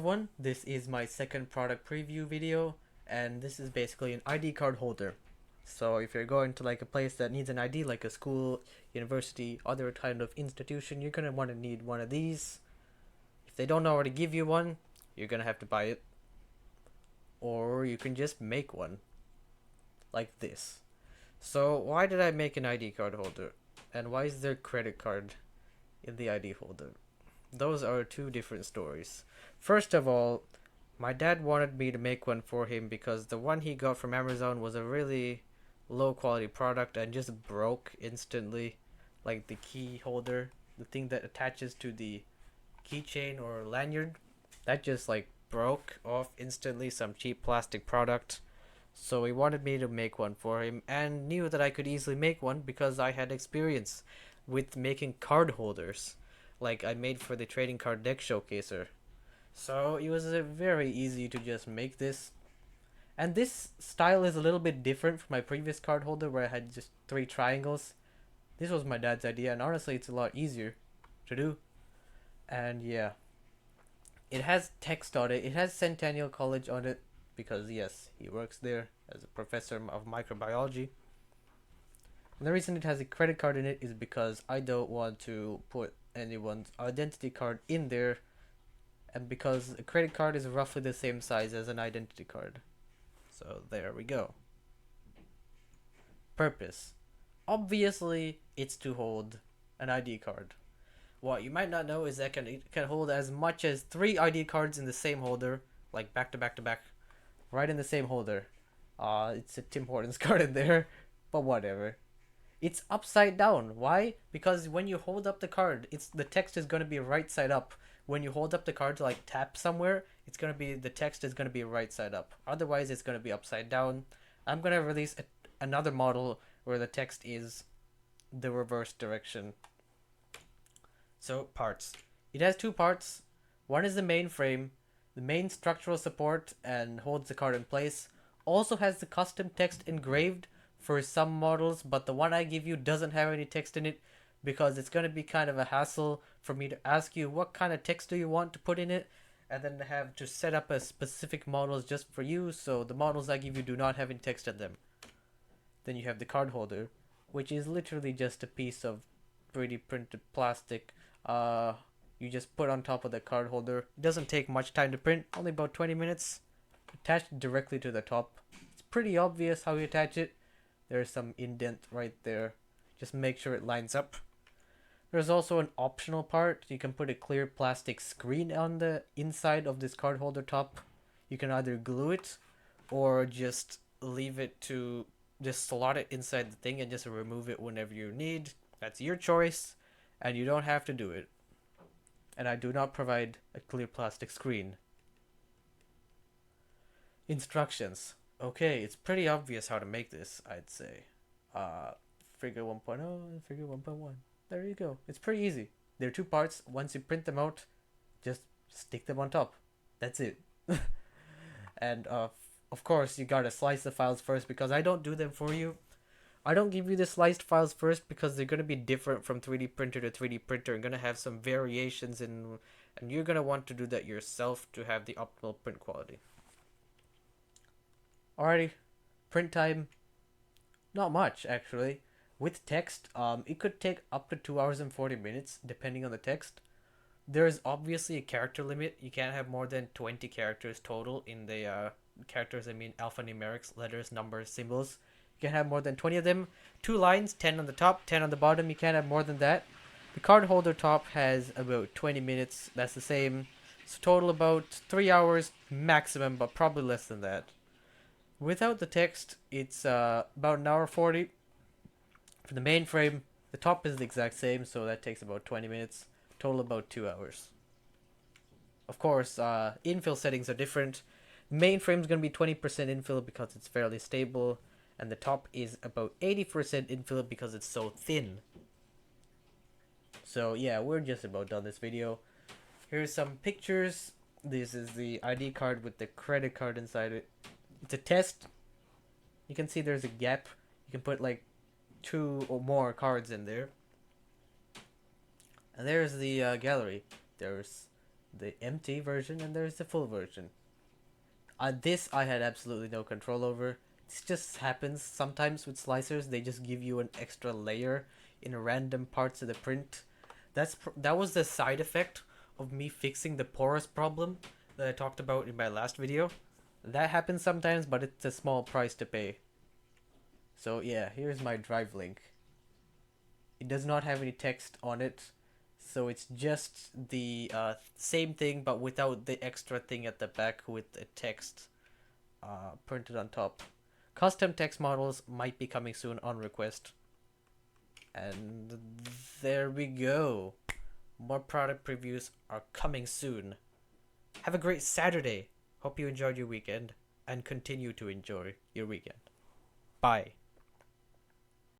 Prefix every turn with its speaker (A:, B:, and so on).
A: everyone, this is my second product preview video, and this is basically an ID card holder. So if you're going to like a place that needs an ID, like a school, university, other kind of institution, you're gonna want to need one of these. If they don't already give you one, you're gonna have to buy it. Or you can just make one, like this. So why did I make an ID card holder? And why is there credit card in the ID holder? Those are two different stories. First of all, my dad wanted me to make one for him because the one he got from Amazon was a really low quality product and just broke instantly. Like the key holder, the thing that attaches to the keychain or lanyard, that just like broke off instantly, some cheap plastic product. So he wanted me to make one for him and knew that I could easily make one because I had experience with making card holders like I made for the trading card deck showcaser. So it was very easy to just make this. And this style is a little bit different from my previous card holder where I had just three triangles. This was my dad's idea, and honestly it's a lot easier to do. And yeah, it has text on it. It has Centennial College on it because yes, he works there as a professor of microbiology. And the reason it has a credit card in it is because I don't want to put anyone's identity card in there, and because a credit card is roughly the same size as an identity card. So there we go. Purpose. Obviously, it's to hold an ID card. What you might not know is that it can hold as much as 3 ID cards in the same holder, like back to back to back, right in the same holder. It's a Tim Hortons card in there, but whatever. It's upside down. Why? Because when you hold up the card, the text is gonna be right side up. When you hold up the card to like tap somewhere, the text is gonna be right side up. Otherwise, it's gonna be upside down. I'm gonna release another model where the text is the reverse direction. So parts. It has 2 parts. One is the main frame, the main structural support, and holds the card in place. Also has the custom text engraved for some models, but the one I give you doesn't have any text in it because it's going to be kind of a hassle for me to ask you what kind of text do you want to put in it, and then have to set up a specific models just for you, so the models I give you do not have any text in them. Then you have the card holder, which is literally just a piece of 3D printed plastic you just put on top of the card holder. It doesn't take much time to print, only about 20 minutes. Attached directly to the top. It's pretty obvious how you attach it. There's some indent right there. Just make sure it lines up. There's also an optional part. You can put a clear plastic screen on the inside of this card holder top. You can either glue it or just leave it to just slot it inside the thing and just remove it whenever you need. That's your choice, and you don't have to do it. And I do not provide a clear plastic screen. Instructions. Okay, it's pretty obvious how to make this, I'd say. Figure 1.0 and figure 1.1. There you go. It's pretty easy. There are 2 parts. Once you print them out, just stick them on top. That's it. And of course, you gotta slice the files first because I don't do them for you. I don't give you the sliced files first because they're gonna be different from 3D printer to 3D printer and gonna have some variations and you're gonna want to do that yourself to have the optimal print quality. Alrighty, print time. Not much actually. With text, it could take up to 2 hours and 40 minutes depending on the text. There is obviously a character limit. You can't have more than 20 characters total in the characters. I mean alphanumerics, letters, numbers, symbols. You can't have more than 20 of them. 2 lines, 10 on the top, 10 on the bottom. You can't have more than that. The card holder top has about 20 minutes. That's the same. So total about 3 hours maximum, but probably less than that. Without the text, it's about an hour 40. For the main frame, the top is the exact same, so that takes about 20 minutes. Total about 2 hours. Of course, infill settings are different. Main frame is going to be 20% infill because it's fairly stable, and the top is about 80% infill because it's so thin. So yeah, we're just about done this video. Here's some pictures. This is the ID card with the credit card inside it. It's a test. You can see there's a gap. You can put like 2 or more cards in there. And there's the gallery. There's the empty version and there's the full version. This I had absolutely no control over. This just happens sometimes with slicers. They just give you an extra layer in random parts of the print. That was the side effect of me fixing the porous problem that I talked about in my last video. That happens sometimes, but it's a small price to pay. So yeah, here's my drive link. It does not have any text on it, so it's just the same thing but without the extra thing at the back with the text printed on top. Custom text models might be coming soon on request. And there we go. More product previews are coming soon. Have a great Saturday. Hope you enjoyed your weekend and continue to enjoy your weekend. Bye.